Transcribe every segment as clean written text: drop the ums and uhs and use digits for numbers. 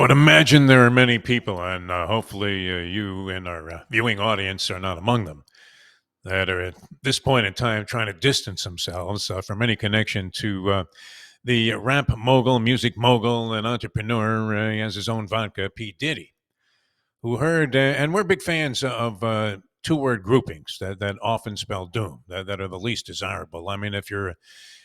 would imagine there are many people, and hopefully you and our viewing audience are not among them, that are at this point in time trying to distance themselves from any connection to the rap mogul, music mogul, and entrepreneur. He has his own vodka, P. Diddy, who heard, and we're big fans of two-word groupings that often spell doom, that are the least desirable. I mean, if you're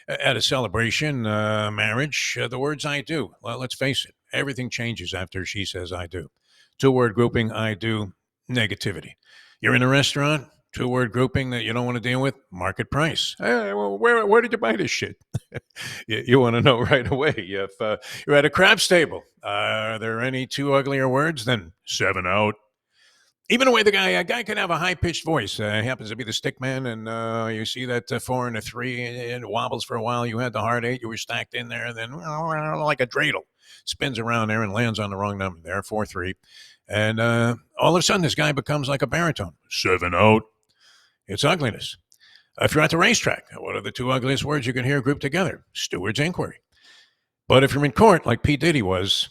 at a celebration, marriage, the words I do. Well, let's face it, everything changes after she says I do. Two-word grouping, I do, negativity. You're in a restaurant, two-word grouping that you don't want to deal with, market price. Hey, well, where did you buy this shit? You want to know right away. If you're at a craps table, are there any two uglier words than seven out? Even the way a guy can have a high pitched voice. He happens to be the stick man, and you see that four and a three, and it wobbles for a while. You had the hard eight, you were stacked in there, and then like a dreidel, spins around there and lands on the wrong number there, 4-3. And all of a sudden, this guy becomes like a baritone. Seven out. It's ugliness. If you're at the racetrack, what are the two ugliest words you can hear grouped together? Steward's inquiry. But if you're in court, like P. Diddy was,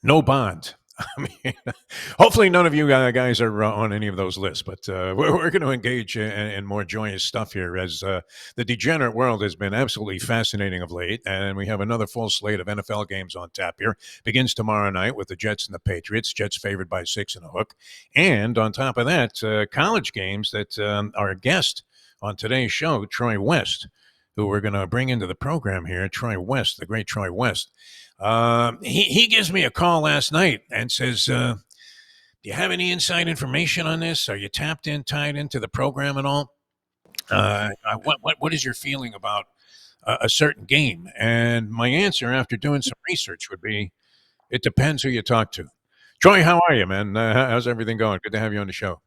no bond. I mean, hopefully none of you guys are on any of those lists, but we're going to engage in more joyous stuff here as the degenerate world has been absolutely fascinating of late, and we have another full slate of NFL games on tap here. Begins tomorrow night with the Jets and the Patriots. Jets favored by 6.5. And on top of that, college games that our guest on today's show, Troy West, who we're going to bring into the program here, Troy West, the great Troy West. He gives me a call last night and says, do you have any inside information on this? Are you tapped in, tied into the program and all? What is your feeling about a certain game? And my answer after doing some research would be, it depends who you talk to. Troy, how are you, man? How's everything going? Good to have you on the show.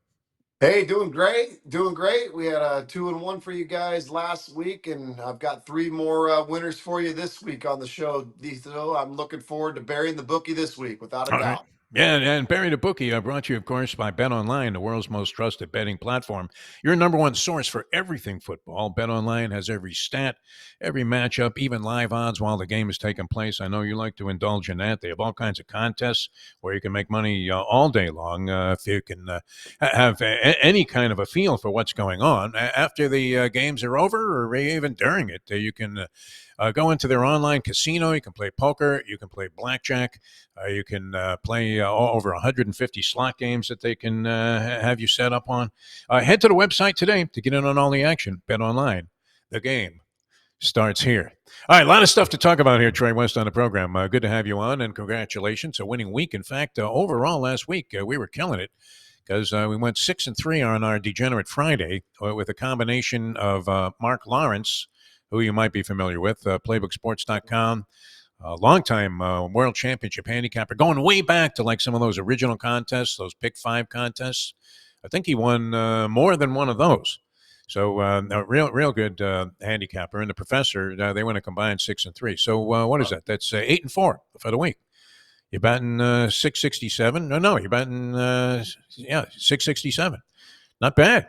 Hey, doing great, doing great. We had a 2-1 for you guys last week, and I've got three more winners for you this week on the show. So I'm looking forward to burying the bookie this week, without a All right. doubt. Yeah, and Bury Your Bookie brought you, of course, by Bet Online, the world's most trusted betting platform. Your number one source for everything football. Bet Online has every stat, every matchup, even live odds while the game is taking place. I know you like to indulge in that. They have all kinds of contests where you can make money all day long if you can have any kind of a feel for what's going on. After the games are over or even during it, you can go into their online casino. You can play poker. You can play blackjack. You can play over 150 slot games that they can have you set up on. Head to the website today to get in on all the action. Bet online. The game starts here. All right, a lot of stuff to talk about here, Trey West, on the program. Good to have you on, and congratulations. A winning week. In fact, overall last week, we were killing it because we went 6-3 on our Degenerate Friday with a combination of Mark Lawrence, who you might be familiar with, playbooksports.com. Longtime world championship handicapper, going way back to like some of those original contests, those pick five contests. I think he won more than one of those. So a real good handicapper. And the professor, they went a combined 6-3. So what is that? That's 8-4 for the week. You're batting 667. No, you're batting 667. Not bad.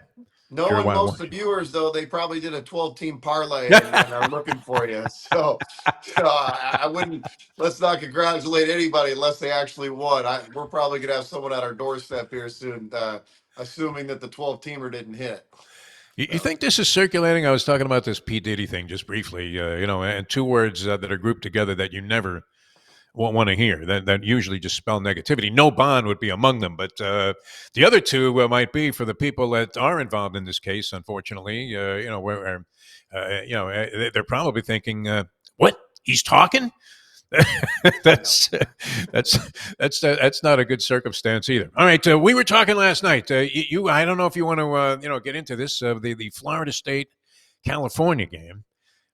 Sure, Knowing why? most of the viewers, though, they probably did a 12-team parlay and are looking for you. So I wouldn't. Let's not congratulate anybody unless they actually won. We're probably gonna have someone at our doorstep here soon, assuming that the 12-teamer didn't hit. You think this is circulating? I was talking about this P. Diddy thing just briefly, and two words that are grouped together that you never want to hear, that usually just spell negativity. No bond would be among them, but the other two might be for the people that are involved in this case, unfortunately. They're probably thinking, what? He's talking? that's that's not a good circumstance either. All right, we were talking last night. I don't know if you want to get into this the Florida State California game,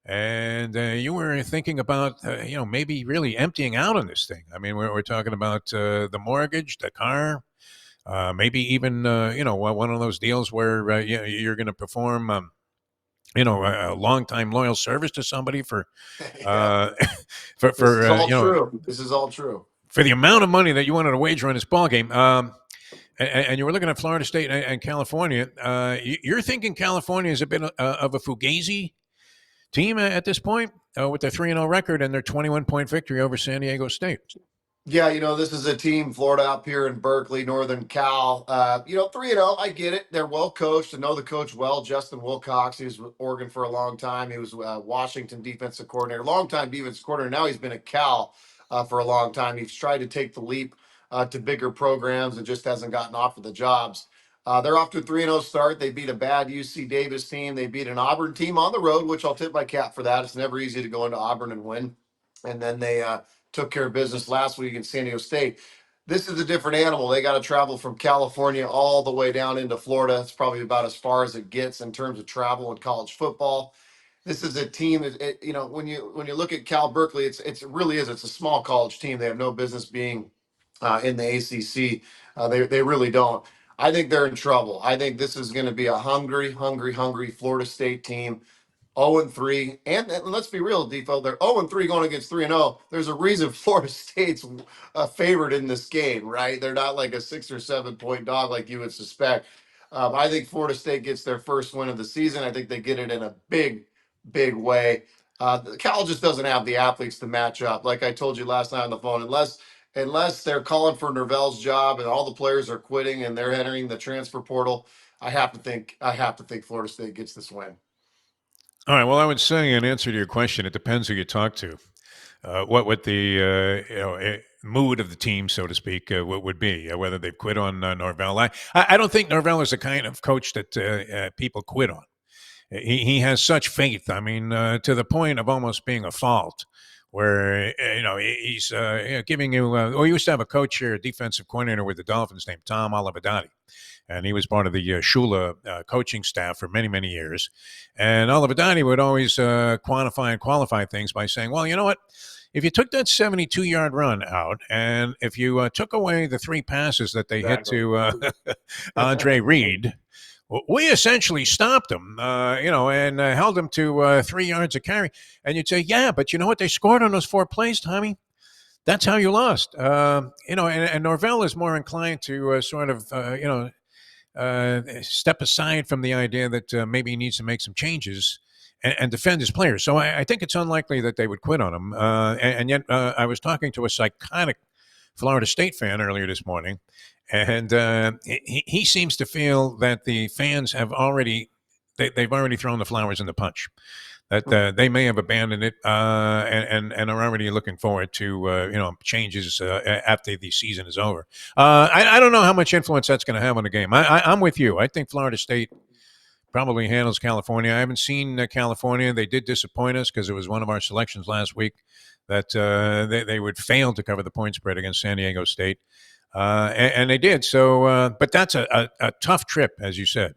and you were thinking about maybe really emptying out on this thing. I mean, we're talking about the mortgage, the car, maybe even one of those deals where you're going to perform. A long-time loyal service to somebody for Yeah, uh, this is all you know true. This is all true. for the amount of money that you wanted to wager on this ball game, and you were looking at Florida State and California, you're thinking California is a bit of a fugazi team at this point with their 3-0 record and their 21-point victory over San Diego State. Yeah, this is a team, Florida up here in Berkeley, Northern Cal. 3-0. I get it. They're well coached. I know the coach well, Justin Wilcox. He was with Oregon for a long time. He was Washington defensive coordinator, longtime defensive coordinator. Now he's been at Cal for a long time. He's tried to take the leap to bigger programs and just hasn't gotten off of the jobs. They're off to a 3-0 start. They beat a bad UC Davis team. They beat an Auburn team on the road, which I'll tip my cap for that. It's never easy to go into Auburn and win. And then they took care of business last week in San Diego State. This is a different animal. They got to travel from California all the way down into Florida. It's probably about as far as it gets in terms of travel in college football. This is a team that when you look at Cal Berkeley, it really is. It's a small college team. They have no business being in the ACC. They really don't. I think they're in trouble. I think this is going to be a hungry, hungry, hungry Florida State team 0-3. And let's be real, Defo, they're 0-3 going against 3-0. There's a reason Florida State's a favorite in this game, right? They're not like a 6 or 7 point dog like you would suspect. I think Florida State gets their first win of the season. I think they get it in a big, big way. Cal just doesn't have the athletes to match up. Like I told you last night on the phone, unless they're calling for Norvell's job and all the players are quitting and they're entering the transfer portal, I have to think Florida State gets this win. All right. Well, I would say in answer to your question, it depends who you talk to. What the mood of the team, so to speak, what would be whether they've quit on Norvell. I don't think Norvell is the kind of coach that people quit on. He has such faith. I mean, to the point of almost being a fault, where he's giving you. We used to have a coach here, a defensive coordinator with the Dolphins named Tom Olivedati, and he was part of the Shula coaching staff for many, many years. And Olivedati would always quantify and qualify things by saying, well, you know what? If you took that 72-yard run out, and if you took away the 3 passes that they hit to Andre Reed, we essentially stopped them, and held them to 3 yards a carry. And you'd say, yeah, but you know what? They scored on those 4 plays, Tommy. That's how you lost. And Norvell is more inclined to step aside from the idea that maybe he needs to make some changes and defend his players. So I think it's unlikely that they would quit on him. And yet, I was talking to a psychotic Florida State fan earlier this morning, and he seems to feel that the fans have they've already thrown the flowers in the punch. That they may have abandoned it and are already looking forward to changes after the season is over. I don't know how much influence that's going to have on the game. I'm with you. I think Florida State probably handles California. I haven't seen California. They did disappoint us because it was one of our selections last week that they would fail to cover the point spread against San Diego State, and they did. So, but that's a tough trip, as you said.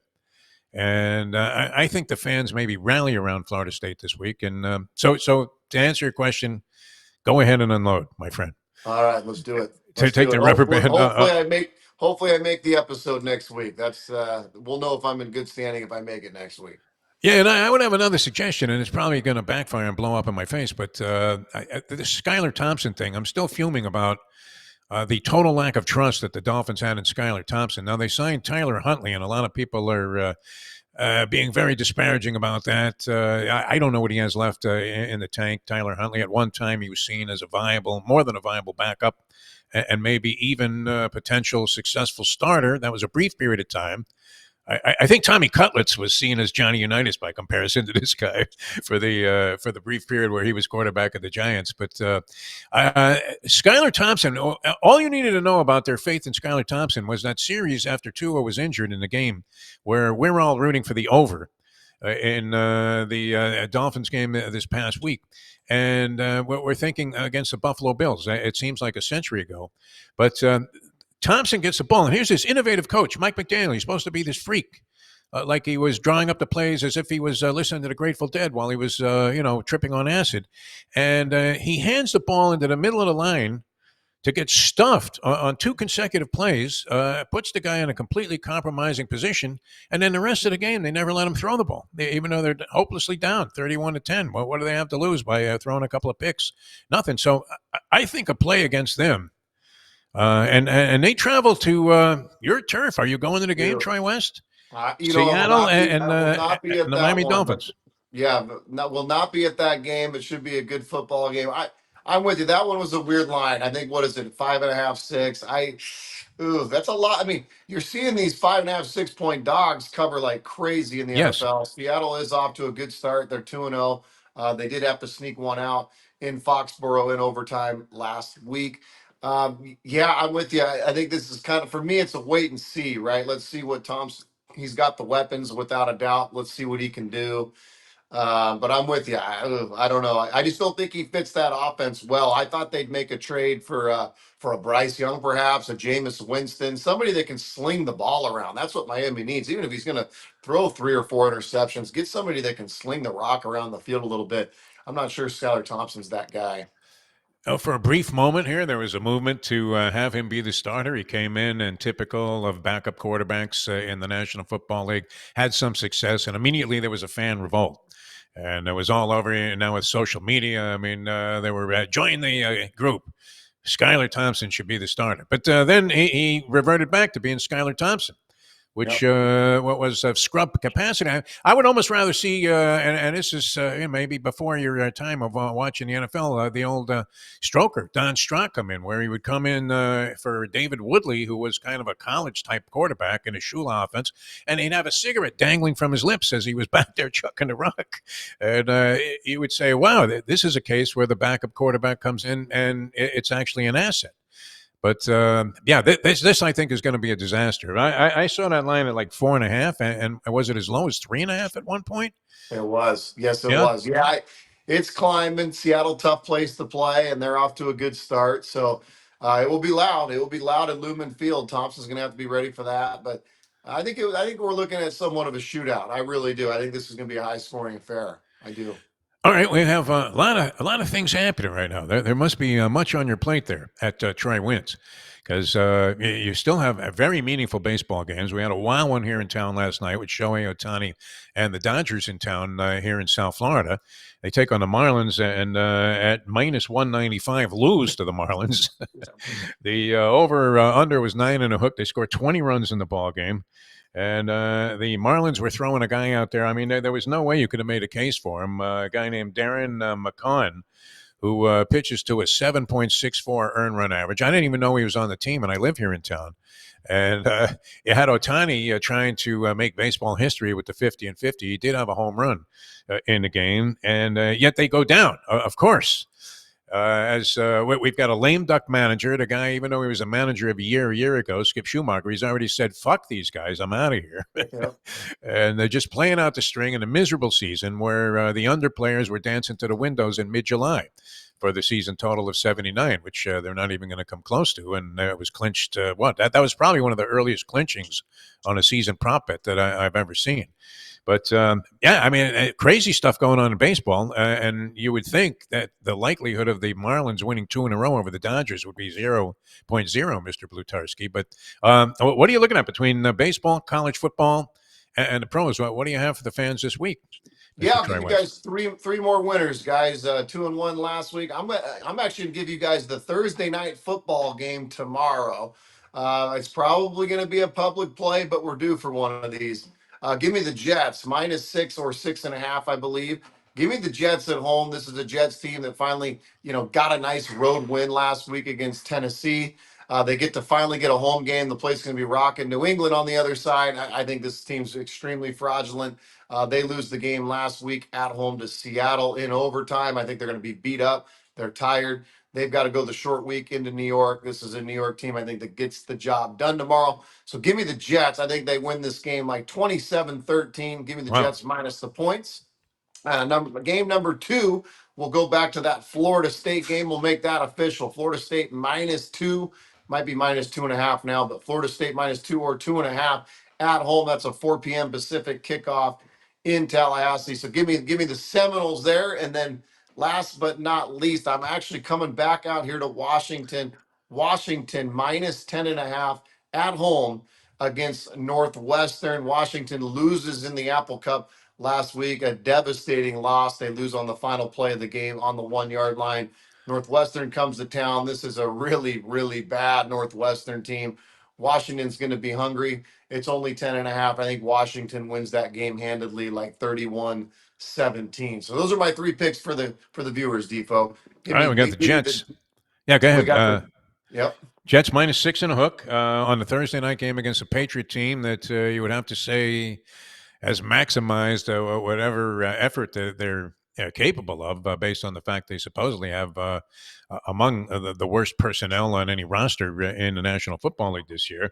And I think the fans maybe rally around Florida State this week. And so to answer your question, go ahead and unload, my friend. All right, let's do it. To take the rubber band. Hopefully I make the episode next week. That's we'll know if I'm in good standing if I make it next week. Yeah, and I would have another suggestion, and it's probably going to backfire and blow up in my face. But the Skylar Thompson thing, I'm still fuming about the total lack of trust that the Dolphins had in Skylar Thompson. Now, they signed Tyler Huntley, and a lot of people are being very disparaging about that. I don't know what he has left in the tank. Tyler Huntley, at one time, he was seen as more than a viable backup, and maybe even a potential successful starter. That was a brief period of time. I think Tommy Cutlets was seen as Johnny Unitas by comparison to this guy for the brief period where he was quarterback of the Giants. But Skylar Thompson, all you needed to know about their faith in Skylar Thompson was that series after Tua was injured in the game where we're all rooting for the over in the Dolphins game this past week. And we're thinking against the Buffalo Bills. It seems like a century ago. But Thompson gets the ball, and here's this innovative coach, Mike McDaniel. He's supposed to be this freak, like he was drawing up the plays as if he was listening to the Grateful Dead while he was, tripping on acid. And he hands the ball into the middle of the line to get stuffed on 2 consecutive plays, puts the guy in a completely compromising position, and then the rest of the game, they never let him throw the ball, even though they're hopelessly down 31-10. Well, what do they have to lose by throwing a couple of picks? Nothing. So I think a play against them, and they travel to your turf. Are you going to the game, Troy West? Seattle and the Miami Dolphins. Yeah, will not be at that game. It should be a good football game. I'm with you. That one was a weird line. I think, what is it, 5.5, 6? Ooh, that's a lot. I mean, you're seeing these 5.5, 6 point dogs cover like crazy in the Yes. NFL. Seattle is off to a good start. They're 2-0. They did have to sneak one out in Foxborough in overtime last week. Yeah, I'm with you. I think this is kind of, for me, it's a wait and see, right? Let's see what Tom's, he's got the weapons without a doubt. Let's see what he can do. But I'm with you. I don't know. I just don't think he fits that offense well. I thought they'd make a trade for a Bryce Young, perhaps a Jameis Winston, somebody that can sling the ball around. That's what Miami needs. Even if he's going to throw 3 or 4 interceptions, get somebody that can sling the rock around the field a little bit. I'm not sure Skylar Thompson's that guy. For a brief moment here, there was a movement to have him be the starter. He came in and, typical of backup quarterbacks in the National Football League, had some success, and immediately there was a fan revolt. And it was all over. And now with social media, I mean, they were join the group. Skylar Thompson should be the starter. But then he reverted back to being Skylar Thompson, which Yep. what was of scrub capacity. I would almost rather see, and this is maybe before your time of watching the NFL, the old stroker, Don Strock, come in, where he would come in for David Woodley, who was kind of a college type quarterback in a Shula offense, and he'd have a cigarette dangling from his lips as he was back there chucking the rock. And you would say, wow, this is a case where the backup quarterback comes in and it's actually an asset. But yeah, this I think is going to be a disaster. I saw that line at like 4.5, and was it as low as 3.5 at one point? It was. Yes, it Yeah. was. Yeah, it's climbing. Seattle, tough place to play, and they're off to a good start. So it will be loud. It will be loud at Lumen Field. Thompson's going to have to be ready for that. But I think we're looking at somewhat of a shootout. I really do. I think this is going to be a high scoring affair. I do. All right, we have a lot of things happening right now. There must be much on your plate there at Troy Winds, because you still have very meaningful baseball games. We had a wild one here in town last night with Shohei Ohtani and the Dodgers in town here in South Florida. They take on the Marlins and at minus 195 lose to the Marlins. The over under was 9.5. They scored 20 runs in the ball game. And the Marlins were throwing a guy out there. I mean, there was no way you could have made a case for him. A guy named Darren McCann, who pitches to a 7.64 earned run average. I didn't even know he was on the team, and I live here in town. And you had Ohtani trying to make baseball history with the 50 and 50. He did have a home run in the game, and yet they go down, of course. As we've got a lame duck manager, the guy, even though he was a manager of a year ago, Skip Schumacher, he's already said, "Fuck these guys, I'm out of here." Yep. And they're just playing out the string in a miserable season where the under players were dancing to the windows in mid-July for the season total of 79, which they're not even going to come close to. And it was clinched. That was probably one of the earliest clinchings on a season prop bet that I've ever seen. But yeah, I mean, crazy stuff going on in baseball, and you would think that the likelihood of the Marlins winning 2 in a row over the Dodgers would be 0.0, Mr. Blutarski. But what are you looking at between baseball, college football, and the pros? What do you have for the fans this week, Yeah, Mr. I'll give Troy you West? guys three more winners, guys. 2-1 last week. I'm actually gonna give you guys the Thursday night football game tomorrow. It's probably gonna be a public play, but we're due for one of these. Give me the Jets -6 or 6.5, I believe. Give me the Jets at home. This is a Jets team that finally, got a nice road win last week against Tennessee. They get to finally get a home game. The place is going to be rocking. New England on the other side. I think this team's extremely fraudulent. They lose the game last week at home to Seattle in overtime. I think they're going to be beat up. They're tired. They've got to go the short week into New York. This is a New York team, I think, that gets the job done tomorrow. So give me the Jets. I think they win this game like 27-13. Give me the Wow. Jets minus the points. Game number two, we'll go back to that Florida State game. We'll make that official. Florida State -2, might be -2.5 now, but Florida State -2 or 2.5 at home. That's a 4 p.m. Pacific kickoff in Tallahassee. So give me the Seminoles there, and then last but not least, I'm actually coming back out here to Washington. Washington -10.5 at home against Northwestern. Washington loses in the Apple Cup last week, a devastating loss. They lose on the final play of the game on the 1 yard line. Northwestern comes to town. This is a really, really bad Northwestern team. Washington's going to be hungry. It's only 10.5. I think Washington wins that game handedly, like 31-17. So those are my three picks for the viewers, Defo. All right, we got the Give me the Jets. Yeah, go we ahead. got the yep. Jets -6 and a hook on the Thursday night game against a Patriot team that you would have to say has maximized whatever effort that they're capable of, based on the fact they supposedly have among the worst personnel on any roster in the National Football League this year.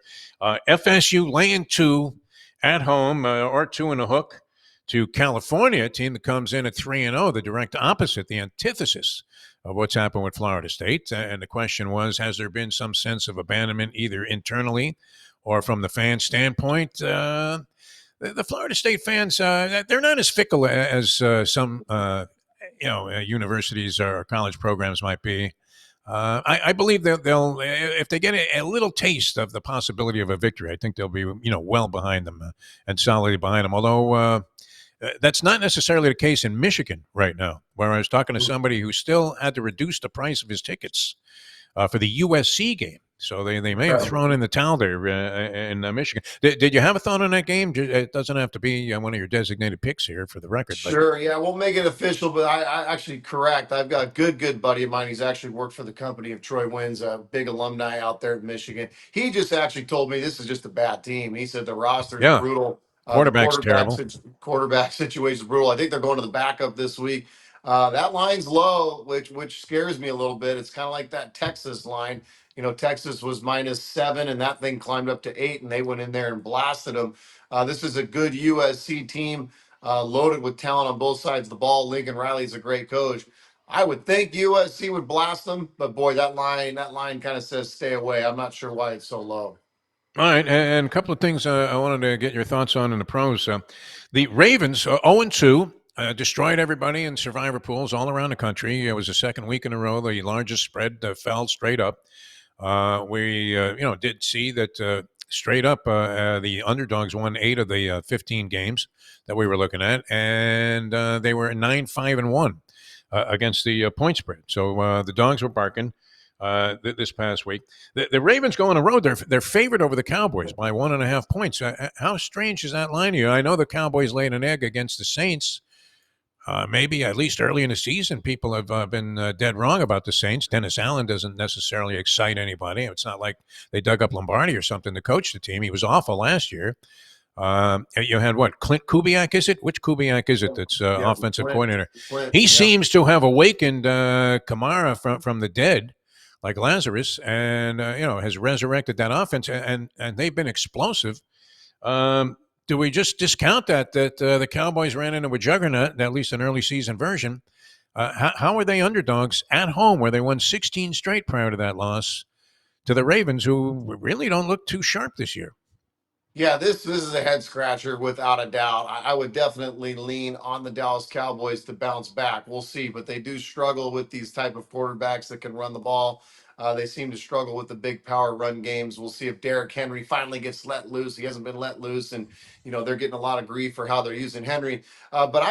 FSU laying 2 at home, or 2 and a hook to California, a team that comes in at 3-0, the direct opposite, the antithesis of what's happened with Florida State. And the question was, has there been some sense of abandonment either internally or from the fan standpoint? The Florida State fans, they're not as fickle as some, universities or college programs might be. I believe that they'll, if they get a little taste of the possibility of a victory, I think they'll be, well behind them and solidly behind them. Although that's not necessarily the case in Michigan right now, where I was talking to somebody who still had to reduce the price of his tickets for the USC game. So they may have thrown in the towel there in Michigan. Did you have a thought on that game? It doesn't have to be one of your designated picks here for the record. But Sure, yeah, we'll make it official, but I actually correct. I've got a good buddy of mine. He's actually worked for the company of Troy Wins, a big alumni out there in Michigan. He just actually told me this is just a bad team. He said the roster is yeah, brutal. The quarterback's terrible. quarterback situation is brutal. I think they're going to the backup this week. That line's low, which scares me a little bit. It's kind of like that Texas line. Texas was -7, and that thing climbed up to 8, and they went in there and blasted them. This is a good USC team, loaded with talent on both sides of the ball. Lincoln Riley's a great coach. I would think USC would blast them, but boy, that line kind of says stay away. I'm not sure why it's so low. All right, and a couple of things I wanted to get your thoughts on in the pros. The Ravens, 0-2, destroyed everybody in survivor pools all around the country. It was the second week in a row the largest spread fell straight up. We did see that straight up the underdogs won 8 of the 15 games that we were looking at, and they were 9-5-1 against the point spread. So the dogs were barking this past week. The Ravens go on the road. They're favored over the Cowboys by 1.5 points. How strange is that line to you? I know the Cowboys laid an egg against the Saints. Maybe at least early in the season, people have been dead wrong about the Saints. Dennis Allen doesn't necessarily excite anybody. It's not like they dug up Lombardi or something to coach the team. He was awful last year. You had what? Clint Kubiak, is it? Which Kubiak is it that's Yeah, offensive coordinator? Flint, He yeah. seems to have awakened Kamara from the dead, like Lazarus, and has resurrected that offense, and they've been explosive. Do we just discount that the Cowboys ran into a juggernaut, at least an early season version? How are they underdogs at home, where they won 16 straight prior to that loss to the Ravens, who really don't look too sharp this year? Yeah, this is a head scratcher without a doubt. I would definitely lean on the Dallas Cowboys to bounce back. We'll see, but they do struggle with these type of quarterbacks that can run the ball. They seem to struggle with the big power run games. We'll see if Derrick Henry finally gets let loose. He hasn't been let loose, and they're getting a lot of grief for how they're using Henry. But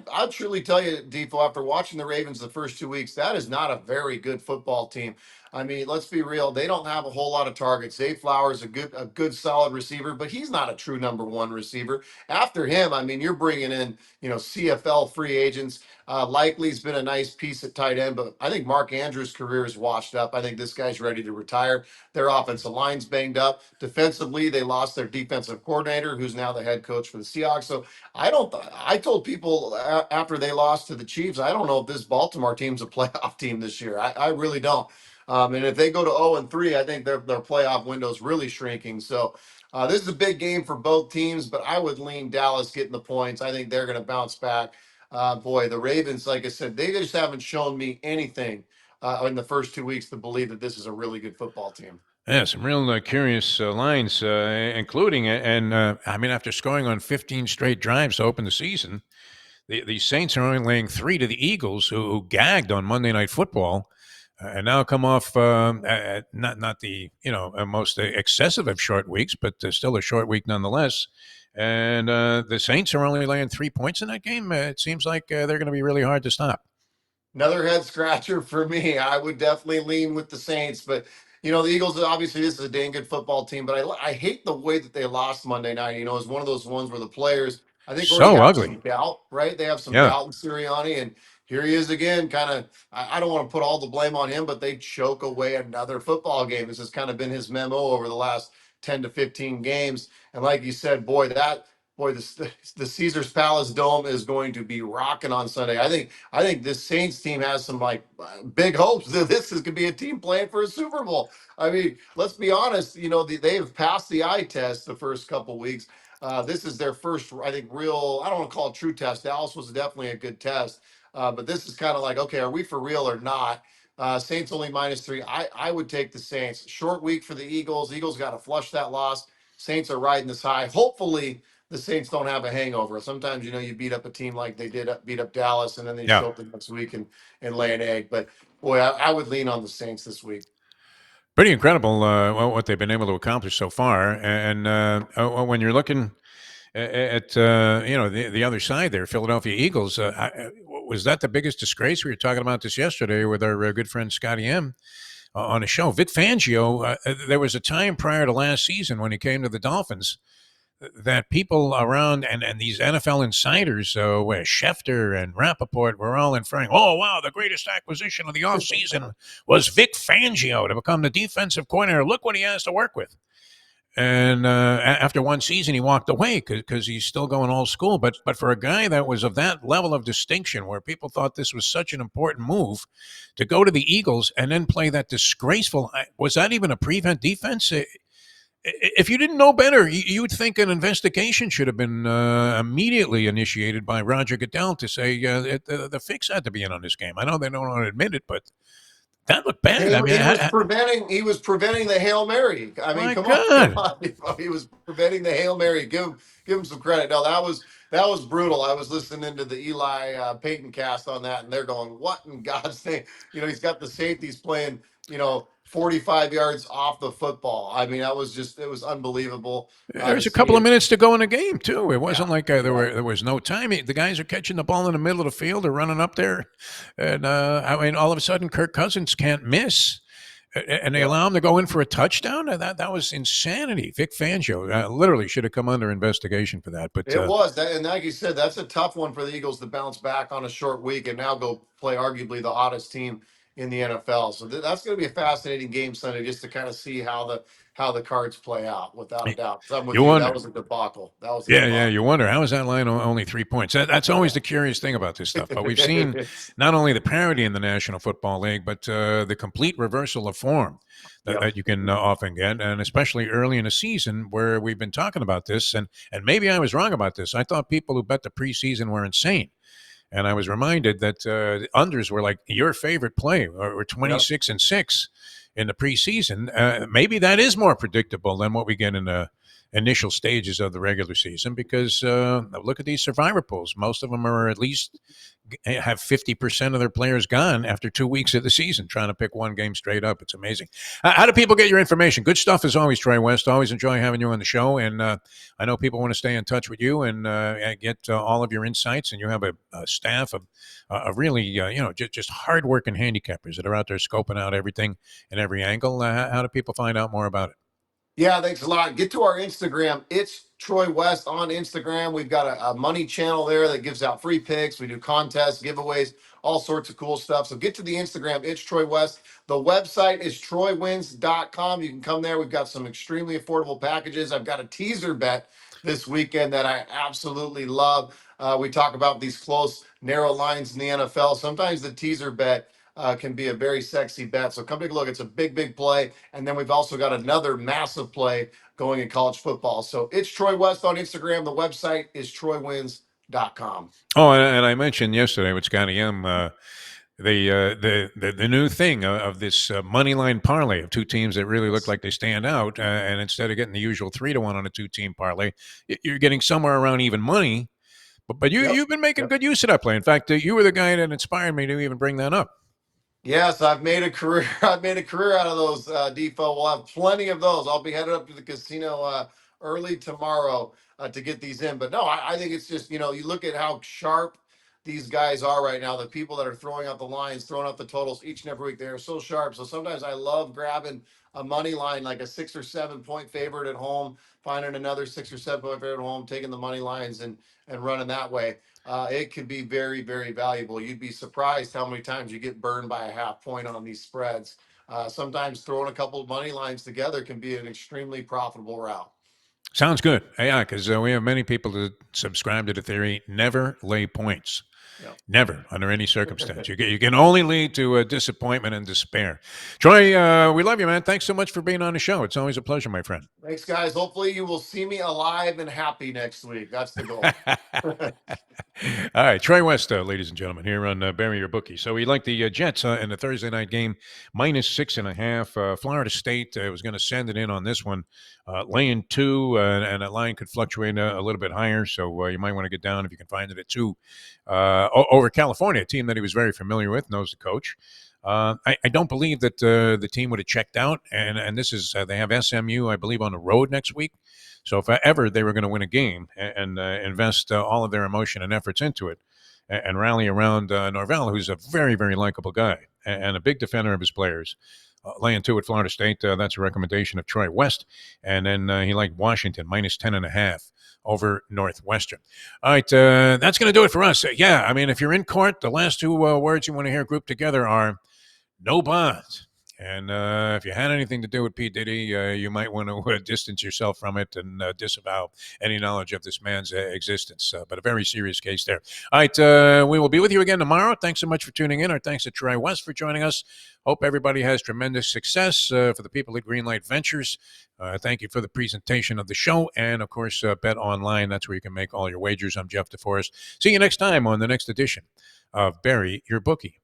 I'll truly tell you, Defo, after watching the Ravens the first 2 weeks, that is not a very good football team. I mean, let's be real. They don't have a whole lot of targets. Zay Flowers, a good solid receiver, but he's not a true number one receiver. After him, I mean, you're bringing in, CFL free agents. Likely's been a nice piece at tight end, but I think Mark Andrews' career is washed up. I think this guy's ready to retire. Their offensive line's banged up. Defensively, they lost their defensive coordinator, who's now the head coach for the Seahawks. So I don't. I told people after they lost to the Chiefs, I don't know if this Baltimore team's a playoff team this year. I really don't. And if they go to 0-3, I think their playoff window is really shrinking. So this is a big game for both teams, but I would lean Dallas getting the points. I think they're going to bounce back. Boy, the Ravens, like I said, they just haven't shown me anything in the first 2 weeks to believe that this is a really good football team. Yeah, some real curious lines, including, and I mean, after scoring on 15 straight drives to open the season, the Saints are only laying 3 to the Eagles, who gagged on Monday Night Football, and now come off not the most excessive of short weeks, but still a short week nonetheless. And the Saints are only laying 3 points in that game. It seems like they're going to be really hard to stop. Another head scratcher for me. I would definitely lean with the Saints, but the Eagles, obviously, this is a dang good football team, but I hate the way that they lost Monday night. It's one of those ones where the players, I think, already So have ugly. some doubt, right? They have some Yeah. doubt in Sirianni, and here he is again, kind of. I don't want to put all the blame on him, but they choke away another football game. This has kind of been his MO over the last 10 to 15 games. And like you said, the Caesar's Palace Dome is going to be rocking on Sunday. I think this Saints team has some like big hopes that this is going to be a team playing for a Super Bowl. I mean, let's be honest. They have passed the eye test the first couple weeks. This is their first, I think, real. I don't want to call it true test. Dallas was definitely a good test, but this is kind of like, okay, are we for real or not? Saints only -3. I would take the Saints. Short week for the Eagles. Eagles got to flush that loss. Saints are riding this high. Hopefully, the Saints don't have a hangover. Sometimes you beat up a team like they did beat up Dallas, and then they Yeah. show up the next week and lay an egg. But boy, I would lean on the Saints this week. Pretty incredible what they've been able to accomplish so far. And when you're looking at the other side there, Philadelphia Eagles, was that the biggest disgrace? We were talking about this yesterday with our good friend Scotty M on a show. Vic Fangio, there was a time prior to last season when he came to the Dolphins that people around and these NFL insiders, where Schefter and Rappaport were all inferring, oh, wow, the greatest acquisition of the offseason was Vic Fangio to become the defensive coordinator. Look what he has to work with. And after one season, he walked away because he's still going old school. But for a guy that was of that level of distinction, where people thought this was such an important move, to go to the Eagles and then play that disgraceful, was that even a prevent defense? If you didn't know better, you would think an investigation should have been immediately initiated by Roger Goodell to say the fix had to be in on this game. I know they don't want to admit it, but that looked bad. I mean, He was preventing the Hail Mary. I mean, my come on, come God. on. He was preventing the Hail Mary. Give him some credit. No, that was brutal. I was listening to the Eli Payton cast on that, and they're going, "What in God's name?" He's got the safeties playing, 45 yards off the football. I mean, it was unbelievable There to was a see couple of it. minutes to go in the game too. It Yeah, wasn't like there was no time. The guys are catching the ball in the middle of the field. They're running up there, and I mean, all of a sudden, Kirk Cousins can't miss, and they yeah. allow him to go in for a touchdown. That was insanity. Vic Fangio literally should have come under investigation for that. But It was that, and like you said, that's a tough one for the Eagles to bounce back on a short week and now go play arguably the hottest team in the NFL. So that's going to be a fascinating game Sunday, just to kind of see how the cards play out, without a doubt. 'Cause I'm with you you. That wonder. was a debacle. That was a Yeah. You debacle. wonder how is that line only 3 points? That's always the curious thing about this stuff. But we've seen It's- not only the parity in the National Football League, but the complete reversal of form yep. that you can often get, and especially early in a season where we've been talking about this. And maybe I was wrong about this. I thought people who bet the preseason were insane. And I was reminded that unders were like your favorite play, or Yep. 26-6 in the preseason. Maybe that is more predictable than what we get in the initial stages of the regular season, because look at these survivor pools. Most of them are at least have 50% of their players gone after 2 weeks of the season, trying to pick one game straight up. It's amazing. How do people get your information? Good stuff as always, Troy West. Always enjoy having you on the show. And I know people want to stay in touch with you and get all of your insights. And you have a staff of really, just hardworking handicappers that are out there scoping out everything and every angle. How do people find out more about it? Yeah, thanks a lot. Get to our Instagram. It's Troy West on Instagram. We've got a money channel there that gives out free picks. We do contests, giveaways, all sorts of cool stuff. So get to the Instagram. It's Troy West. The website is troywins.com. You can come there. We've got some extremely affordable packages. I've got a teaser bet this weekend that I absolutely love. We talk about these close, narrow lines in the NFL. Sometimes the teaser bet can be a very sexy bet. So come take a look. It's a big, big play. And then we've also got another massive play going in college football. So it's Troy West on Instagram. The website is troywins.com. Oh, and I mentioned yesterday with Scotty M. The new thing of this money line parlay of two teams that really look like they stand out, and instead of getting the usual 3-1 on a two-team parlay, you're getting somewhere around even money. But Yep. you've been making Yep. good use of that play. In fact, you were the guy that inspired me to even bring that up. Yes, I've made a career. I've made a career out of those, Defo. We'll have plenty of those. I'll be headed up to the casino early tomorrow to get these in. But no, I think it's just, you look at how sharp these guys are right now. The people that are throwing out the lines, throwing out the totals each and every week, they are so sharp. So sometimes I love grabbing a money line, like a 6 or 7 point favorite at home, finding another 6 or 7 point favorite at home, taking the money lines and running that way. It can be very, very valuable. You'd be surprised how many times you get burned by a half point on these spreads. Sometimes throwing a couple of money lines together can be an extremely profitable route. Sounds good. Yeah, because we have many people that subscribe to the theory: never lay points. Yeah. Never, under any circumstance. You can only lead to disappointment and despair. Troy, we love you, man. Thanks so much for being on the show. It's always a pleasure, my friend. Thanks, guys. Hopefully, you will see me alive and happy next week. That's the goal. All right, Troy West, ladies and gentlemen, here on Bury Your Bookie. So we like the Jets in the Thursday night game, -6.5. Florida State was going to send it in on this one, laying 2, and that line could fluctuate a little bit higher. So you might want to get down if you can find it at 2 over California, a team that he was very familiar with, knows the coach. I don't believe that the team would have checked out, and this is they have SMU, I believe, on the road next week. So if ever they were going to win a game and invest all of their emotion and efforts into it and rally around Norvell, who's a very, very likable guy and a big defender of his players, laying 2 at Florida State, that's a recommendation of Troy West. And then he liked Washington, -10.5 over Northwestern. All right, that's going to do it for us. Yeah, I mean, if you're in court, the last 2 words you want to hear grouped together are no bonds. And if you had anything to do with P. Diddy, you might want to distance yourself from it and disavow any knowledge of this man's existence. But a very serious case there. All right, we will be with you again tomorrow. Thanks so much for tuning in. Our thanks to Troy West for joining us. Hope everybody has tremendous success. For the people at Greenlight Ventures, thank you for the presentation of the show. And, of course, Bet Online. That's where you can make all your wagers. I'm Jeff DeForest. See you next time on the next edition of Bury Your Bookie.